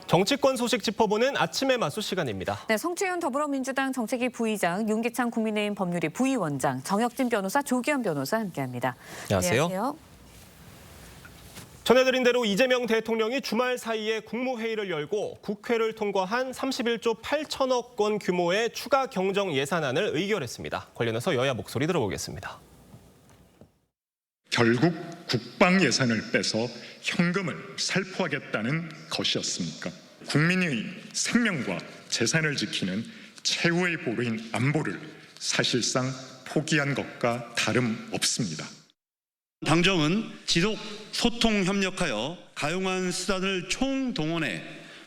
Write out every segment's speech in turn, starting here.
정치권 소식 짚어보는 아침의 마수 시간입니다. 네, 성추윤 더불어민주당 정책위 부의장, 윤기찬 국민의힘 법률위 부위원장, 정혁진 변호사, 조기현 변호사 함께합니다. 안녕하세요. 전해드린 대로 이재명 대통령이 주말 사이에 국무회의를 열고 국회를 통과한 31조 8천억 원 규모의 추가 경정 예산안을 의결했습니다. 관련해서 여야 목소리 들어보겠습니다. 결국 국방 예산을 빼서 현금을 살포하겠다는 것이었습니까? 국민의 생명과 재산을 지키는 최후의 보루인 안보를 사실상 포기한 것과 다름없습니다. 당정은 지속 소통 협력하여 가용한 수단을 총동원해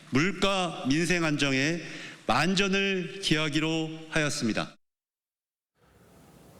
물가 민생 안정에 만전을 기하기로 하였습니다.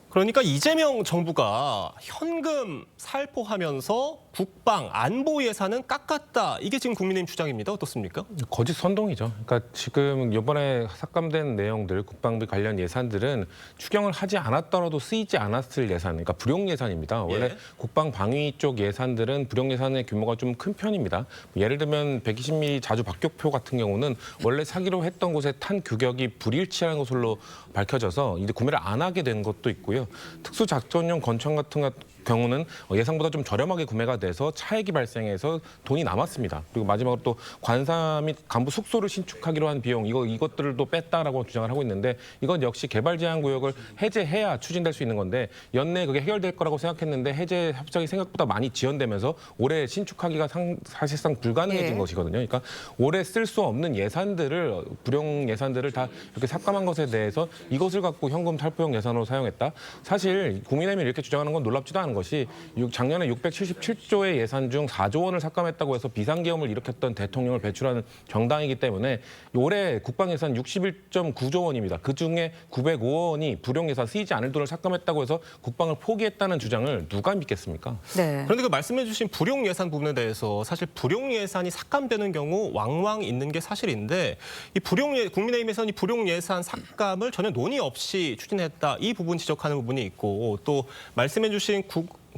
그러니까 이재명 정부가 현금 살포하면서 국방, 안보 예산은 깎았다. 이게 지금 국민의힘 주장입니다. 어떻습니까? 거짓 선동이죠. 그러니까 지금 이번에 삭감된 내용들, 국방비 관련 예산들은 추경을 하지 않았더라도 쓰이지 않았을 예산, 그러니까 불용 예산입니다. 원래 국방 방위 쪽 예산들은 불용 예산의 규모가 좀 큰 편입니다. 예를 들면 120mm 자주 박격포 같은 경우는 원래 사기로 했던 곳에 탄 규격이 불일치한 것으로 밝혀져서 이제 구매를 안 하게 된 것도 있고요. 특수작전용 권총 같은 경우는 예상보다 좀 저렴하게 구매가 돼서 차액이 발생해서 돈이 남았습니다. 그리고 마지막으로 또 관사 및 간부 숙소를 신축하기로 한 비용 이것들도 뺐다라고 주장을 하고 있는데 이건 역시 개발 제한 구역을 해제해야 추진될 수 있는 건데 연내 그게 해결될 거라고 생각했는데 해제 협정이 생각보다 많이 지연되면서 올해 신축하기가 사실상 불가능해진 것이거든요. 그러니까 올해 쓸 수 없는 예산들을 불용 예산들을 다 이렇게 삭감한 것에 대해서 이것을 갖고 현금 살포용 예산으로 사용했다. 사실 국민의힘이 이렇게 주장하는 건 놀랍지도 않은 것이 작년에 677조의 예산 중 4조 원을 삭감했다고 해서 비상계엄을 일으켰던 대통령을 배출하는 정당이기 때문에 올해 국방예산 61.9조 원입니다. 그중에 905원이 불용 예산 쓰이지 않을 돈을 삭감했다고 해서 국방을 포기했다는 주장을 누가 믿겠습니까? 네. 그런데 그 말씀해 주신 불용 예산 부분에 대해서 사실 불용 예산이 삭감되는 경우 왕왕 있는 게 사실인데 이 국민의힘에서는 이 불용 예산 삭감을 전혀 논의 없이 추진했다. 이 부분 지적하는 부분이 있고 또 말씀해 주신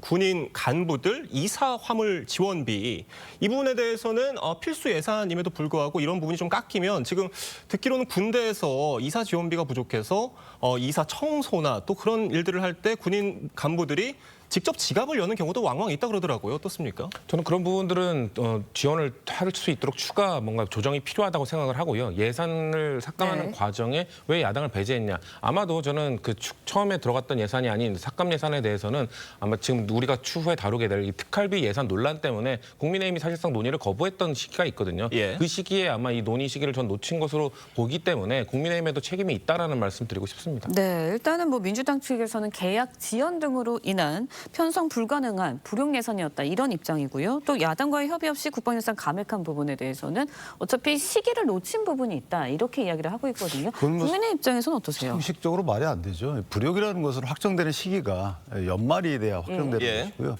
군인 간부들 이사 화물 지원비 이 부분에 대해서는 필수 예산임에도 불구하고 이런 부분이 좀 깎이면 지금 듣기로는 군대에서 이사 지원비가 부족해서 이사 청소나 또 그런 일들을 할 때 군인 간부들이 직접 지갑을 여는 경우도 왕왕 있다 그러더라고요. 어떻습니까? 저는 그런 부분들은 지원을 할 수 있도록 추가 뭔가 조정이 필요하다고 생각을 하고요. 예산을 삭감하는 과정에 왜 야당을 배제했냐. 아마도 저는 그 처음에 들어갔던 예산이 아닌 삭감 예산에 대해서는 아마 지금 우리가 추후에 다루게 될 이 특활비 예산 논란 때문에 국민의힘이 사실상 논의를 거부했던 시기가 있거든요. 그 시기에 아마 이 논의 시기를 전 놓친 것으로 보기 때문에 국민의힘에도 책임이 있다라는 말씀 드리고 싶습니다. 네, 일단은 뭐 민주당 측에서는 계약 지연 등으로 인한 편성 불가능한 불용 예산이었다 이런 입장이고요. 또 야당과의 협의 없이 국방예산 감액한 부분에 대해서는 어차피 시기를 놓친 부분이 있다 이렇게 이야기를 하고 있거든요. 국민의 입장에서는 어떠세요? 상식적으로 말이 안 되죠. 불용이라는 것은 확정되는 시기가 연말이 돼야 확정되는 것이고요.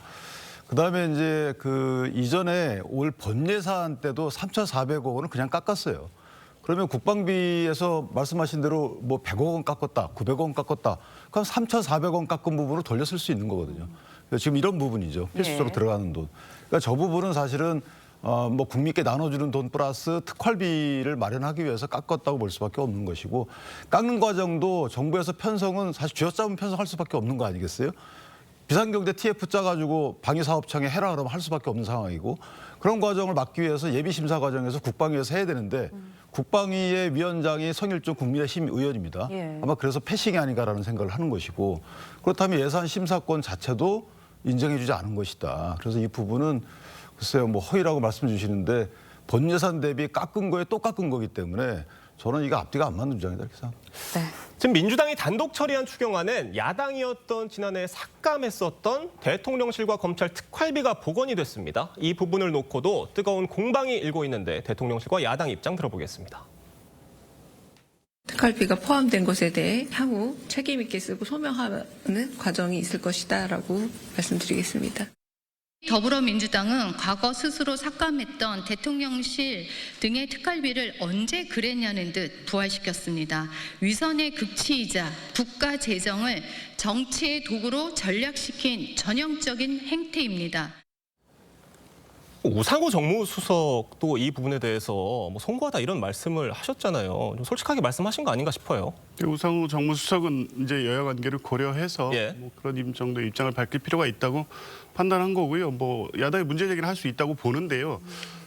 그다음에 이제 그 이전에 올 본 예산 때도 3,400억 원을 그냥 깎았어요. 그러면 국방비에서 말씀하신 대로 뭐 100억 원 깎았다, 900억 원 깎았다. 그럼 3,400원 깎은 부분을 돌려 쓸 수 있는 거거든요. 지금 이런 부분이죠. 필수적으로 들어가는 돈. 그러니까 저 부분은 사실은 뭐 국민께 나눠주는 돈 플러스 특활비를 마련하기 위해서 깎았다고 볼 수밖에 없는 것이고 깎는 과정도 정부에서 편성은 사실 쥐어짜면 편성할 수밖에 없는 거 아니겠어요? 비상경제 TF 짜가지고 방위사업청에 해라 그러면 할 수밖에 없는 상황이고 그런 과정을 막기 위해서 예비심사 과정에서 국방위에서 해야 되는데 국방위의 위원장이 성일종 국민의힘 의원입니다. 아마 그래서 패싱이 아닌가라는 생각을 하는 것이고 그렇다면 예산 심사권 자체도 인정해주지 않은 것이다. 그래서 이 부분은 글쎄요 뭐 허위라고 말씀 주시는데 본 예산 대비 깎은 거에 또 깎은 거기 때문에 저는 이거 앞뒤가 안 맞는 주장이다 이렇게 생각합니다. 네. 지금 민주당이 단독 처리한 추경안은 야당이었던 지난해 삭감했었던 대통령실과 검찰 특활비가 복원이 됐습니다. 이 부분을 놓고도 뜨거운 공방이 일고 있는데 대통령실과 야당 입장 들어보겠습니다. 특활비가 포함된 것에 대해 향후 책임 있게 쓰고 소명하는 과정이 있을 것이다라고 말씀드리겠습니다. 더불어민주당은 과거 스스로 삭감했던 대통령실 등의 특활비를 언제 그랬냐는 듯 부활시켰습니다. 위선의 극치이자 국가 재정을 정치의 도구로 전략시킨 전형적인 행태입니다. 우상호 정무수석도 이 부분에 대해서 뭐 송구하다 이런 말씀을 하셨잖아요. 좀 솔직하게 말씀하신 거 아닌가 싶어요. 우상호 정무수석은 이제 여야 관계를 고려해서 예. 뭐 그런 정도의 입장을 밝힐 필요가 있다고 판단한 거고요. 뭐 야당이 문제 제기를 할 수 있다고 보는데요.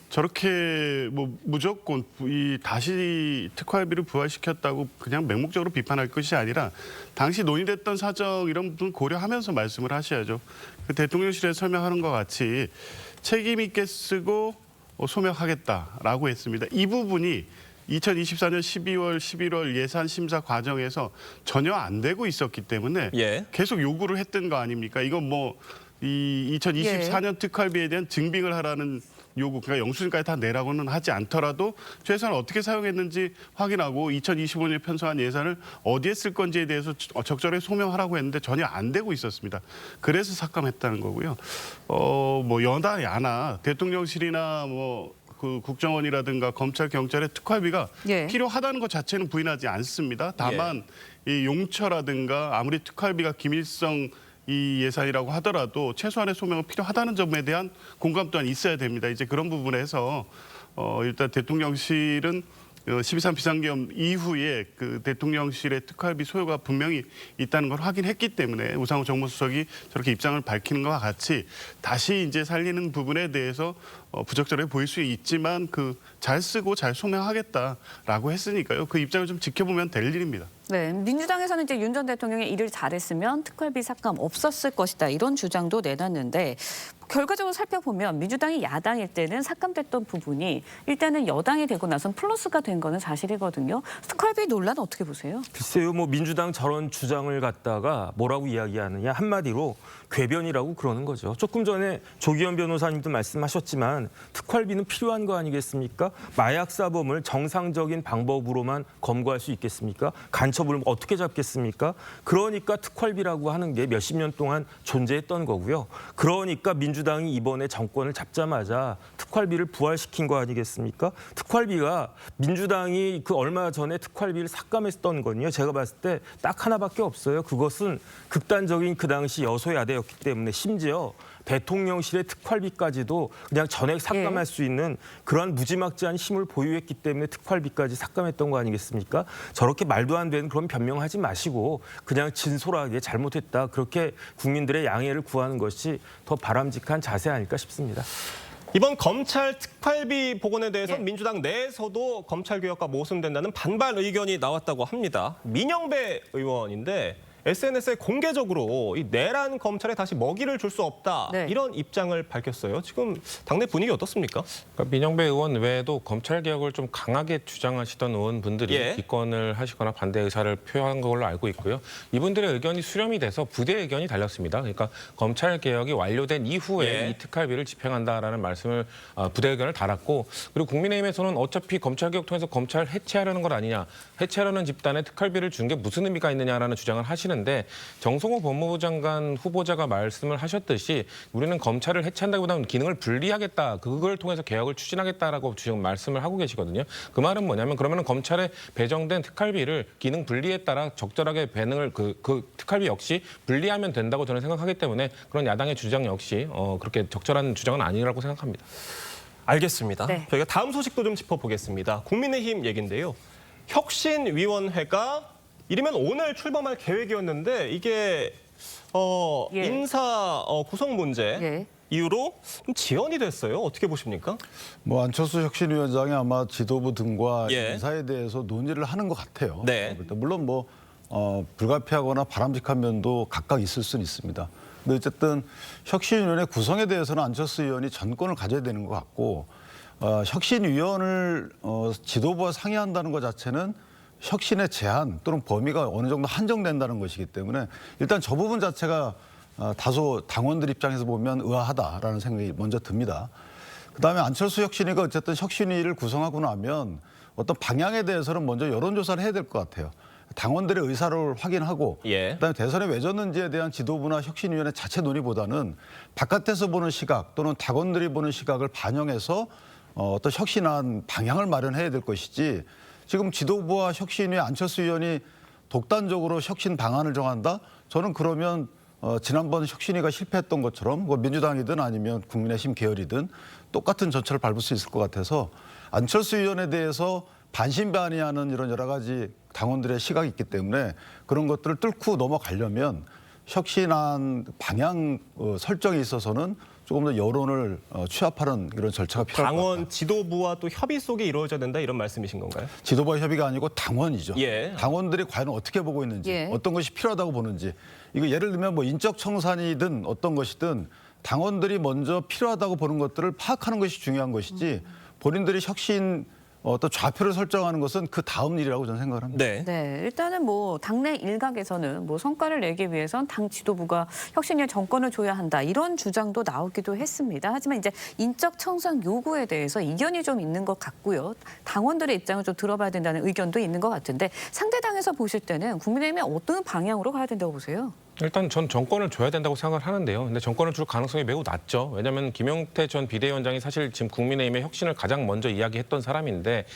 저렇게 뭐 무조건 다시 특활비를 부활시켰다고 그냥 맹목적으로 비판할 것이 아니라 당시 논의됐던 사정 이런 부분 고려하면서 말씀을 하셔야죠. 그 대통령실에서 설명하는 것 같이 책임 있게 쓰고 소명하겠다라고 했습니다. 이 부분이 2024년 12월, 11월 예산 심사 과정에서 전혀 안 되고 있었기 때문에 예. 계속 요구를 했던 거 아닙니까? 이건 뭐 이 2024년 특활비에 대한 증빙을 하라는 요구, 그러니까 영수증까지 다 내라고는 하지 않더라도 최소한 어떻게 사용했는지 확인하고 2025년 편성한 예산을 어디에 쓸 건지에 대해서 적절하게 소명하라고 했는데 전혀 안 되고 있었습니다. 그래서 삭감했다는 거고요. 뭐 여나 야나 대통령실이나 뭐 그 국정원이라든가 검찰 경찰의 특활비가 예. 필요하다는 것 자체는 부인하지 않습니다. 다만 이 용처라든가 아무리 특활비가 기밀성 이 예산이라고 하더라도 최소한의 소명은 필요하다는 점에 대한 공감 또한 있어야 됩니다. 이제 그런 부분에서 일단 대통령실은 12.3 비상계엄 이후에 그 대통령실의 특활비 소요가 분명히 있다는 걸 확인했기 때문에 우상호 정무수석이 저렇게 입장을 밝히는 것과 같이 다시 이제 살리는 부분에 대해서 부적절해 보일 수 있지만 그 잘 쓰고 잘 소명하겠다라고 했으니까요. 그 입장을 좀 지켜보면 될 일입니다. 네, 민주당에서는 이제 윤 전 대통령이 일을 잘했으면 특활비 삭감 없었을 것이다 이런 주장도 내놨는데 결과적으로 살펴보면 민주당이 야당일 때는 삭감됐던 부분이 일단은 여당이 되고 나선 플러스가 된 거는 사실이거든요. 특활비 논란 어떻게 보세요? 글쎄요, 뭐 민주당 저런 주장을 갖다가 뭐라고 이야기하느냐 한마디로 궤변이라고 그러는 거죠. 조금 전에 조기현 변호사님도 말씀하셨지만 특활비는 필요한 거 아니겠습니까? 마약 사범을 정상적인 방법으로만 검거할 수 있겠습니까? 간첩을 어떻게 잡겠습니까? 그러니까 특활비라고 하는 게 몇십 년 동안 존재했던 거고요. 그러니까 민주당이 이번에 정권을 잡자마자 특활비를 부활시킨 거 아니겠습니까? 특활비가 민주당이 그 얼마 전에 특활비를 삭감했던 건요. 제가 봤을 때 딱 하나밖에 없어요. 그것은 극단적인 그 당시 여소야대였기 때문에 심지어 대통령실의 특활비까지도 그냥 전액 삭감할 수 있는 그러한 무지막지한 힘을 보유했기 때문에 특활비까지 삭감했던 거 아니겠습니까? 저렇게 말도 안 되는 그런 변명하지 마시고 그냥 진솔하게 잘못했다. 그렇게 국민들의 양해를 구하는 것이 더 바람직한 자세 아닐까 싶습니다. 이번 검찰 특활비 복원에 대해서 민주당 내에서도 검찰 개혁과 모순된다는 반발 의견이 나왔다고 합니다. 민영배 의원인데 SNS에 공개적으로 이 내란 검찰에 다시 먹이를 줄 수 없다 이런 입장을 밝혔어요. 지금 당내 분위기 어떻습니까? 그러니까 민영배 의원 외에도 검찰 개혁을 좀 강하게 주장하시던 의원분들이 기권을 하시거나 반대 의사를 표한 걸로 알고 있고요. 이분들의 의견이 수렴이 돼서 부대 의견이 달렸습니다. 그러니까 검찰 개혁이 완료된 이후에 이 특활비를 집행한다라는 말씀을 부대 의견을 달았고 그리고 국민의힘에서는 어차피 검찰 개혁 통해서 검찰 해체하려는 것 아니냐, 해체하려는 집단에 특활비를 준 게 무슨 의미가 있느냐라는 주장을 하시는데 정성호 법무부 장관 후보자가 말씀을 하셨듯이 우리는 검찰을 해체한다기보다는 기능을 분리하겠다. 그걸 통해서 개혁을 추진하겠다라고 지금 말씀을 하고 계시거든요. 그 말은 뭐냐면 그러면 검찰에 배정된 특활비를 기능 분리에 따라 적절하게 배능을 그 특활비 역시 분리하면 된다고 저는 생각하기 때문에 그런 야당의 주장 역시 그렇게 적절한 주장은 아니라고 생각합니다. 알겠습니다. 저희가 다음 소식도 좀 짚어보겠습니다. 국민의힘 얘기인데요. 혁신위원회가 이르면 오늘 출범할 계획이었는데 이게 인사 구성 문제 이유로 좀 지연이 됐어요. 어떻게 보십니까? 뭐 안철수 혁신위원장이 아마 지도부 등과 인사에 대해서 논의를 하는 것 같아요. 물론 뭐 불가피하거나 바람직한 면도 각각 있을 수는 있습니다. 근데 어쨌든 혁신위원회 구성에 대해서는 안철수 의원이 전권을 가져야 되는 것 같고 혁신위원을 지도부와 상의한다는 것 자체는 혁신의 제한 또는 범위가 어느 정도 한정된다는 것이기 때문에 일단 저 부분 자체가 다소 당원들 입장에서 보면 의아하다라는 생각이 먼저 듭니다. 그다음에 안철수 혁신위가 어쨌든 혁신위를 구성하고 나면 어떤 방향에 대해서는 먼저 여론조사를 해야 될 것 같아요. 당원들의 의사를 확인하고 그다음에 대선에 왜 졌는지에 대한 지도부나 혁신위원회 자체 논의보다는 바깥에서 보는 시각 또는 당원들이 보는 시각을 반영해서 어떤 혁신한 방향을 마련해야 될 것이지 지금 지도부와 혁신위 안철수 의원이 독단적으로 혁신 방안을 정한다? 저는 그러면 지난번 혁신위가 실패했던 것처럼 뭐 민주당이든 아니면 국민의힘 계열이든 똑같은 전철을 밟을 수 있을 것 같아서 안철수 의원에 대해서 반신반의하는 이런 여러 가지 당원들의 시각이 있기 때문에 그런 것들을 뚫고 넘어가려면 혁신안 방향 설정에 있어서는 조금 더 여론을 취합하는 이런 절차가 필요할 것 같다. 당원 지도부와 또 협의 속에 이루어져야 된다 이런 말씀이신 건가요? 지도부 협의가 아니고 당원이죠. 예. 당원들이 과연 어떻게 보고 있는지, 예. 어떤 것이 필요하다고 보는지. 이거 예를 들면 뭐 인적 청산이든 어떤 것이든 당원들이 먼저 필요하다고 보는 것들을 파악하는 것이 중요한 것이지 본인들이 혁신 어떤 좌표를 설정하는 것은 그 다음 일이라고 저는 생각을 합니다. 네. 네, 일단은 뭐 당내 일각에서는 뭐 성과를 내기 위해선 당 지도부가 혁신위에 정권을 줘야 한다 이런 주장도 나오기도 했습니다. 하지만 이제 인적 청산 요구에 대해서 이견이 좀 있는 것 같고요. 당원들의 입장을 좀 들어봐야 된다는 의견도 있는 것 같은데 상대당에서 보실 때는 국민의힘이 어떤 방향으로 가야 된다고 보세요? 일단 전 정권을 줘야 된다고 생각을 하는데요. 근데 정권을 줄 가능성이 매우 낮죠. 왜냐하면 김용태 전 비대위원장이 사실 지금 국민의힘의 혁신을 가장 먼저 이야기했던 사람인데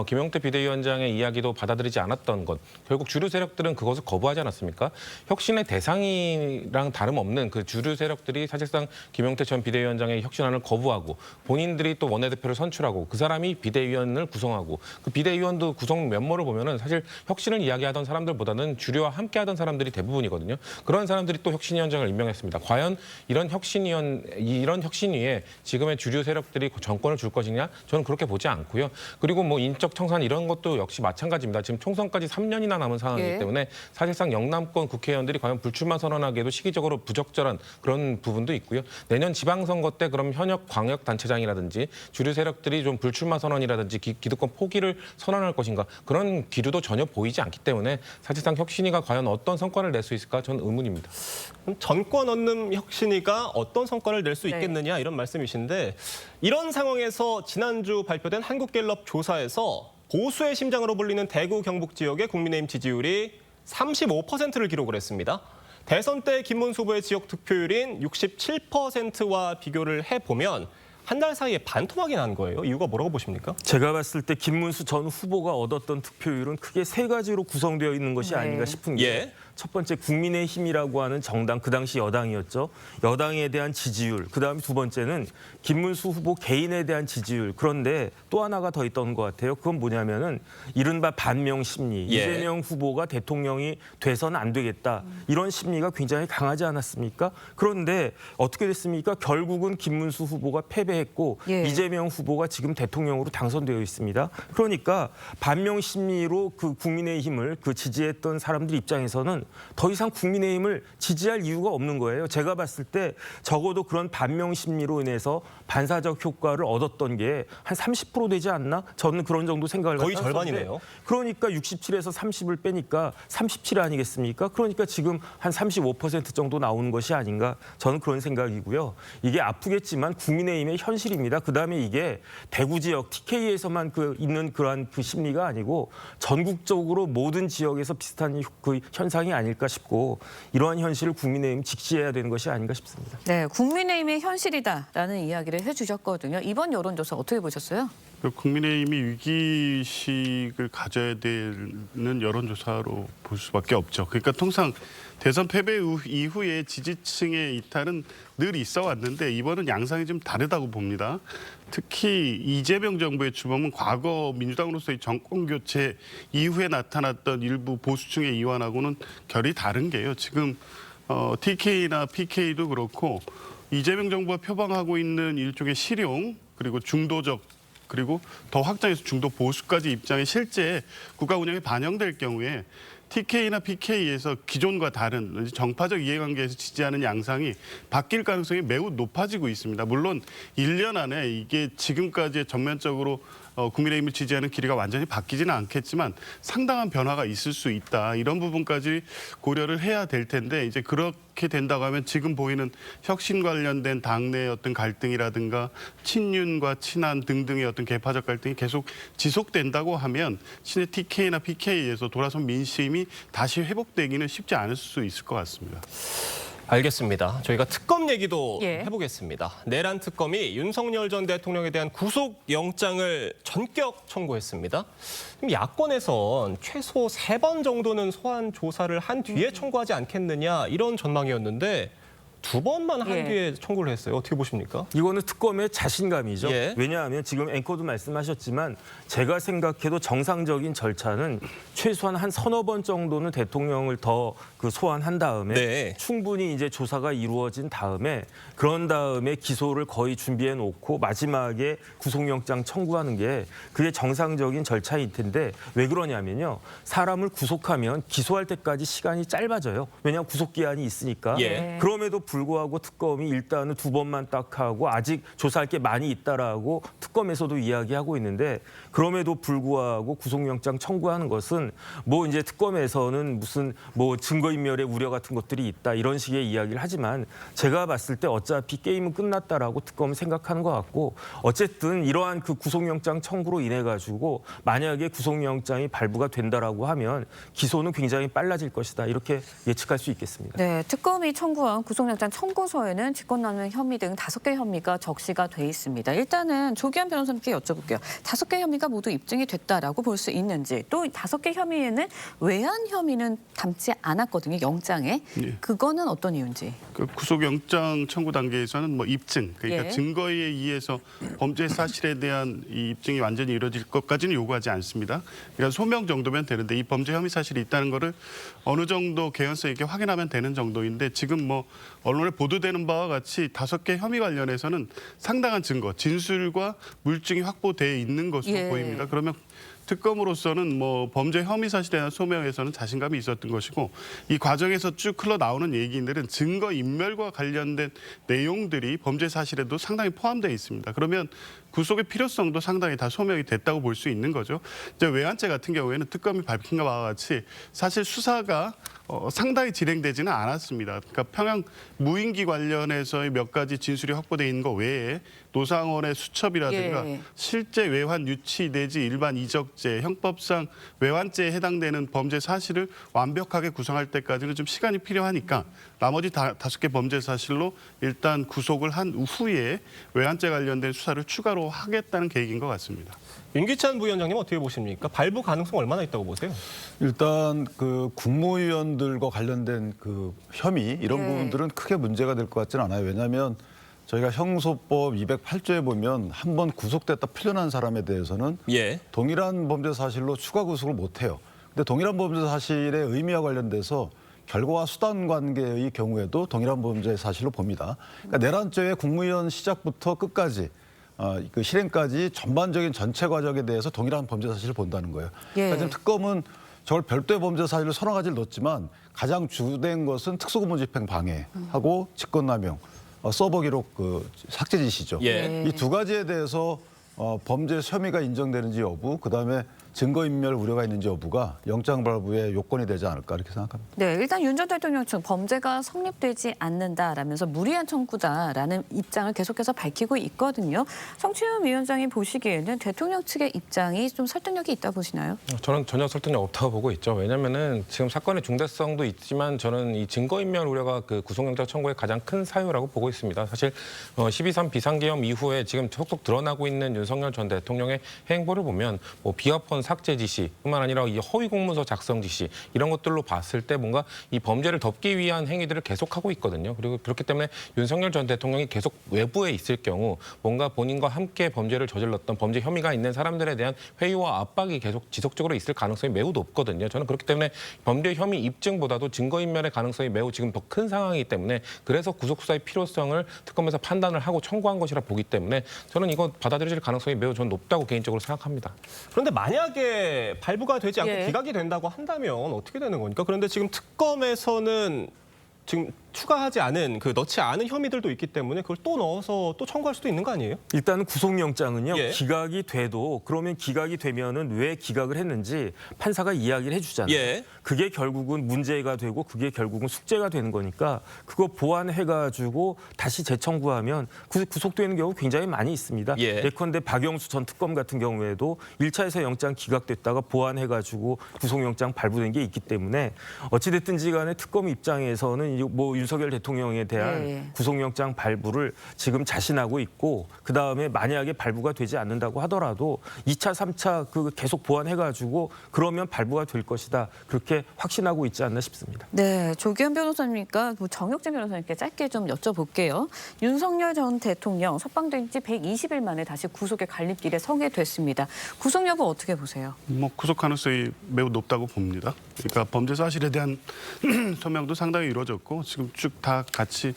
김용태 비대위원장의 이야기도 받아들이지 않았던 것. 결국 주류 세력들은 그것을 거부하지 않았습니까? 혁신의 대상이랑 다름없는 그 주류 세력들이 사실상 김용태 전 비대위원장의 혁신안을 거부하고 본인들이 또 원내대표를 선출하고 그 사람이 비대위원을 구성하고 그 비대위원도 구성 면모를 보면은 사실 혁신을 이야기하던 사람들보다는 주류와 함께하던 사람들이 대부분이거든요. 그런 사람들이 또 혁신위원장을 임명했습니다. 과연 이런 혁신위에 지금의 주류 세력들이 정권을 줄 것이냐? 저는 그렇게 보지 않고요. 그리고 뭐 인적 청산 이런 것도 역시 마찬가지입니다. 지금 총선까지 3년이나 남은 상황이기 예. 때문에 사실상 영남권 국회의원들이 과연 불출마 선언하기에도 시기적으로 부적절한 그런 부분도 있고요. 내년 지방선거 때 그럼 현역 광역단체장이라든지 주류 세력들이 좀 불출마 선언이라든지 기득권 포기를 선언할 것인가 그런 기류도 전혀 보이지 않기 때문에 사실상 혁신위가 과연 어떤 성과를 낼 수 있을까 저는 의문입니다. 그럼 전권 얻는 혁신위가 어떤 성과를 낼 수 네. 있겠느냐 이런 말씀이신데 이런 상황에서 지난주 발표된 한국갤럽 조사에서 보수의 심장으로 불리는 대구 경북 지역의 국민의힘 지지율이 35%를 기록을 했습니다. 대선 때 김문수 후보의 지역 득표율인 67%와 비교를 해보면 한 달 사이에 반토막이 난 거예요. 이유가 뭐라고 보십니까? 제가 봤을 때 김문수 전 후보가 얻었던 득표율은 크게 세 가지로 구성되어 있는 것이 네. 아닌가 싶은 게 예. 첫 번째 국민의힘이라고 하는 정당, 그 당시 여당이었죠. 여당에 대한 지지율. 그다음에 두 번째는 김문수 후보 개인에 대한 지지율. 그런데 또 하나가 더 있던 것 같아요. 그건 뭐냐면은 이른바 반명 심리. 예. 이재명 후보가 대통령이 돼서는 안 되겠다. 이런 심리가 굉장히 강하지 않았습니까? 그런데 어떻게 됐습니까? 결국은 김문수 후보가 패배했고 예. 이재명 후보가 지금 대통령으로 당선되어 있습니다. 그러니까 반명 심리로 그 국민의힘을 그 지지했던 사람들 입장에서는 더 이상 국민의힘을 지지할 이유가 없는 거예요. 제가 봤을 때 적어도 그런 반명 심리로 인해서 반사적 효과를 얻었던 게 한 30% 되지 않나? 저는 그런 정도 생각을 거의 갖다 했었는데 절반이네요. 그러니까 67에서 30을 빼니까 37 아니겠습니까? 그러니까 지금 한 35% 정도 나오는 것이 아닌가? 저는 그런 생각이고요. 이게 아프겠지만 국민의힘의 현실입니다. 그다음에 이게 대구 지역 TK에서만 있는 그러한 그 심리가 아니고 전국적으로 모든 지역에서 비슷한 그 현상이 아닐까 싶고 이러한 현실을 국민의힘 직시해야 되는 것이 아닌가 싶습니다. 네, 국민의힘의 현실이다라는 이야기를 해주셨거든요. 이번 여론조사 어떻게 보셨어요? 국민의힘이 위기의식을 가져야 되는 여론조사로 볼 수밖에 없죠. 그러니까 통상 대선 패배 이후에 지지층의 이탈은 늘 있어 왔는데 이번은 양상이 좀 다르다고 봅니다. 특히 이재명 정부의 주범은 과거 민주당으로서의 정권 교체 이후에 나타났던 일부 보수층의 이완하고는 결이 다른 게요. 지금 TK나 PK도 그렇고 이재명 정부가 표방하고 있는 일종의 실용 그리고 중도적 그리고 더 확장해서 중도 보수까지 입장이 실제 국가 운영에 반영될 경우에 TK나 PK에서 기존과 다른 정파적 이해관계에서 지지하는 양상이 바뀔 가능성이 매우 높아지고 있습니다. 물론 1년 안에 이게 지금까지 전면적으로 국민의힘을 지지하는 길이가 완전히 바뀌지는 않겠지만 상당한 변화가 있을 수 있다. 이런 부분까지 고려를 해야 될 텐데 이제 그렇게 된다고 하면 지금 보이는 혁신 관련된 당내의 어떤 갈등이라든가 친윤과 친한 등등의 어떤 계파적 갈등이 계속 지속된다고 하면 신의 TK나 PK에서 돌아선 민심이 다시 회복되기는 쉽지 않을 수 있을 것 같습니다. 알겠습니다. 저희가 특검 얘기도 예. 해보겠습니다. 내란 특검이 윤석열 전 대통령에 대한 구속영장을 전격 청구했습니다. 그럼 야권에선 최소 3번 정도는 소환 조사를 한 뒤에 청구하지 않겠느냐 이런 전망이었는데 2번만 한 예. 뒤에 청구를 했어요. 어떻게 보십니까? 이거는 특검의 자신감이죠. 예. 왜냐하면 지금 앵커도 말씀하셨지만 제가 생각해도 정상적인 절차는 최소한 한 서너 번 정도는 대통령을 더 소환한 다음에 네. 충분히 이제 조사가 이루어진 다음에 그런 다음에 기소를 거의 준비해 놓고 마지막에 구속영장 청구하는 게 그게 정상적인 절차일 텐데 왜 그러냐면요. 사람을 구속하면 기소할 때까지 시간이 짧아져요. 왜냐하면 구속기한이 있으니까. 예. 그럼에도 불구하고 특검이 일단은 2번만 딱 하고 아직 조사할 게 많이 있다라고 특검에서도 이야기하고 있는데 그럼에도 불구하고 구속영장 청구하는 것은 뭐 이제 특검에서는 무슨 뭐 증거인멸의 우려 같은 것들이 있다 이런 식의 이야기를 하지만 제가 봤을 때 어차피 게임은 끝났다라고 특검은 생각하는 것 같고 어쨌든 이러한 그 구속영장 청구로 인해 가지고 만약에 구속영장이 발부가 된다라고 하면 기소는 굉장히 빨라질 것이다 이렇게 예측할 수 있겠습니다. 네, 특검이 청구한 구속영장 청구서에는 직권남용 혐의 등 5개 혐의가 적시가 돼 있습니다. 일단은 조기현 변호사님께 여쭤볼게요. 5개 혐의가 모두 입증이 됐다라고 볼 수 있는지 또 5개 혐의에는 외환 혐의는 담지 않았거든요. 영장에. 예. 그거는 어떤 이유인지. 그 구속영장 청구 단계에서는 뭐 입증, 그러니까 예. 증거에 의해서 범죄 사실에 대한 이 입증이 완전히 이루어질 것까지는 요구하지 않습니다. 그러니까 소명 정도면 되는데 이 범죄 혐의 사실이 있다는 거를 어느 정도 개연성 있게 확인하면 되는 정도인데 지금 뭐 언론에 보도되는 바와 같이 5개 혐의 관련해서는 상당한 증거, 진술과 물증이 확보돼 있는 것으로 예. 보입니다. 그러면 특검으로서는 뭐 범죄 혐의 사실에 대한 소명에서는 자신감이 있었던 것이고 이 과정에서 쭉 흘러나오는 얘기들은 증거 인멸과 관련된 내용들이 범죄 사실에도 상당히 포함되어 있습니다. 그러면 구속의 필요성도 상당히 다 소명이 됐다고 볼 수 있는 거죠. 이제 외환죄 같은 경우에는 특검이 밝힌 것과 같이 사실 수사가 상당히 진행되지는 않았습니다. 그러니까 평양 무인기 관련해서의 몇 가지 진술이 확보돼 있는 것 외에 노상원의 수첩이라든가 예. 실제 외환 유치 내지 일반 이적죄, 형법상 외환죄에 해당되는 범죄 사실을 완벽하게 구성할 때까지는 좀 시간이 필요하니까 나머지 5개 범죄 사실로 일단 구속을 한 후에 외환죄 관련된 수사를 추가로 하겠다는 계획인 것 같습니다. 윤기찬 부위원장님 어떻게 보십니까? 발부 가능성 얼마나 있다고 보세요? 일단 그 국무위원들과 관련된 그 혐의 이런 네. 부분들은 크게 문제가 될 것 같지는 않아요. 왜냐하면 저희가 형소법 208조에 보면 한 번 구속됐다 풀려난 사람에 대해서는 예. 동일한 범죄 사실로 추가 구속을 못 해요. 근데 동일한 범죄 사실의 의미와 관련돼서 결과와 수단 관계의 경우에도 동일한 범죄 사실로 봅니다. 그러니까 내란죄의 국무위원 시작부터 끝까지 그 실행까지 전반적인 전체 과정에 대해서 동일한 범죄 사실을 본다는 거예요. 예. 그러니까 지금 특검은 저걸 별도의 범죄 사실로 서너 가지를 넣었지만 가장 주된 것은 특수고문집행 방해하고 직권남용, 서버 기록 그 삭제 지시죠. 예. 이 2가지에 대해서 범죄 혐의가 인정되는지 여부, 그다음에 증거인멸 우려가 있는지 여부가 영장 발부의 요건이 되지 않을까 이렇게 생각합니다. 네, 일단 윤 전 대통령 측 범죄가 성립되지 않는다라면서 무리한 청구다라는 입장을 계속해서 밝히고 있거든요. 성추현 위원장이 보시기에는 대통령 측의 입장이 좀 설득력이 있다 보시나요? 저는 전혀 설득력 없다고 보고 있죠. 왜냐하면은 지금 사건의 중대성도 있지만 저는 이 증거인멸 우려가 그 구속영장 청구의 가장 큰 사유라고 보고 있습니다. 사실 12.3 비상계엄 이후에 지금 속속 드러나고 있는 윤석열 전 대통령의 행보를 보면 뭐 비화폰 삭제 지시뿐만 아니라 이 허위 공문서 작성 지시 이런 것들로 봤을 때 뭔가 이 범죄를 덮기 위한 행위들을 계속하고 있거든요. 그리고 그렇기 때문에 윤석열 전 대통령이 계속 외부에 있을 경우 뭔가 본인과 함께 범죄를 저질렀던 범죄 혐의가 있는 사람들에 대한 회유와 압박이 계속 지속적으로 있을 가능성이 매우 높거든요. 저는 그렇기 때문에 범죄 혐의 입증보다도 증거인멸의 가능성이 매우 지금 더 큰 상황이기 때문에 그래서 구속수사의 필요성을 특검에서 판단을 하고 청구한 것이라 보기 때문에 저는 이거 받아들여질 가능성이 매우 저는 높다고 개인적으로 생각합니다. 그런데 만약에 발부가 되지 않고 예. 기각이 된다고 한다면 어떻게 되는 겁니까? 그런데 지금 특검에서는 지금 추가하지 않은 넣지 않은 혐의들도 있기 때문에 그걸 또 넣어서 또 청구할 수도 있는 거 아니에요? 일단은 구속영장은요. 예. 기각이 돼도 그러면 기각이 되면은 왜 기각을 했는지 판사가 이야기를 해주잖아요. 예. 그게 결국은 문제가 되고 그게 결국은 숙제가 되는 거니까 그거 보완해가지고 다시 재청구하면 구속되는 경우 굉장히 많이 있습니다. 예. 예컨대 박영수 전 특검 같은 경우에도 1차에서 영장 기각됐다가 보완해가지고 구속영장 발부된 게 있기 때문에 어찌됐든지 간에 특검 입장에서는 뭐 윤석열 대통령에 대한 네. 구속영장 발부를 지금 자신하고 있고 그다음에 만약에 발부가 되지 않는다고 하더라도 2차, 3차 그 계속 보완해가지고 그러면 발부가 될 것이다. 그렇게 확신하고 있지 않나 싶습니다. 네, 조기현 변호사님과 정혁진 변호사님께 짧게 좀 여쭤볼게요. 윤석열 전 대통령 석방된 지 120일 만에 다시 구속의 갈림길에 서게 됐습니다. 구속 여부 어떻게 보세요? 뭐 구속 가능성이 매우 높다고 봅니다. 그러니까 범죄 사실에 대한 소명도 상당히 이루어졌고 지금 쭉 다 같이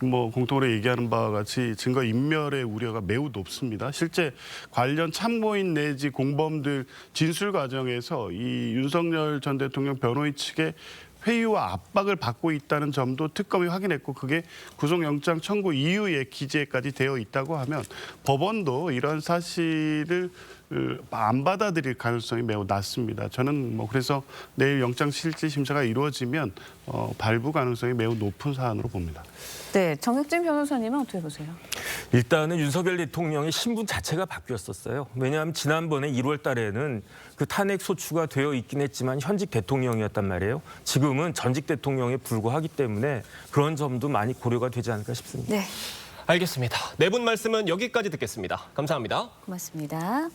뭐 공통으로 얘기하는 바와 같이 증거 인멸의 우려가 매우 높습니다. 실제 관련 참고인 내지 공범들 진술 과정에서 이 윤석열 전 대통령 변호인 측의 회유와 압박을 받고 있다는 점도 특검이 확인했고 그게 구속영장 청구 이후에 기재까지 되어 있다고 하면 법원도 이런 사실을 안 받아들일 가능성이 매우 낮습니다. 저는 뭐 그래서 내일 영장 실질 심사가 이루어지면 발부 가능성이 매우 높은 사안으로 봅니다. 네, 정혁진 변호사님은 어떻게 보세요? 일단은 윤석열 대통령의 신분 자체가 바뀌었었어요. 왜냐하면 지난번에 1월 달에는 그 탄핵 소추가 되어 있긴 했지만 현직 대통령이었단 말이에요. 지금은 전직 대통령에 불과하기 때문에 그런 점도 많이 고려가 되지 않을까 싶습니다. 네, 알겠습니다. 네 분 말씀은 여기까지 듣겠습니다. 감사합니다. 고맙습니다.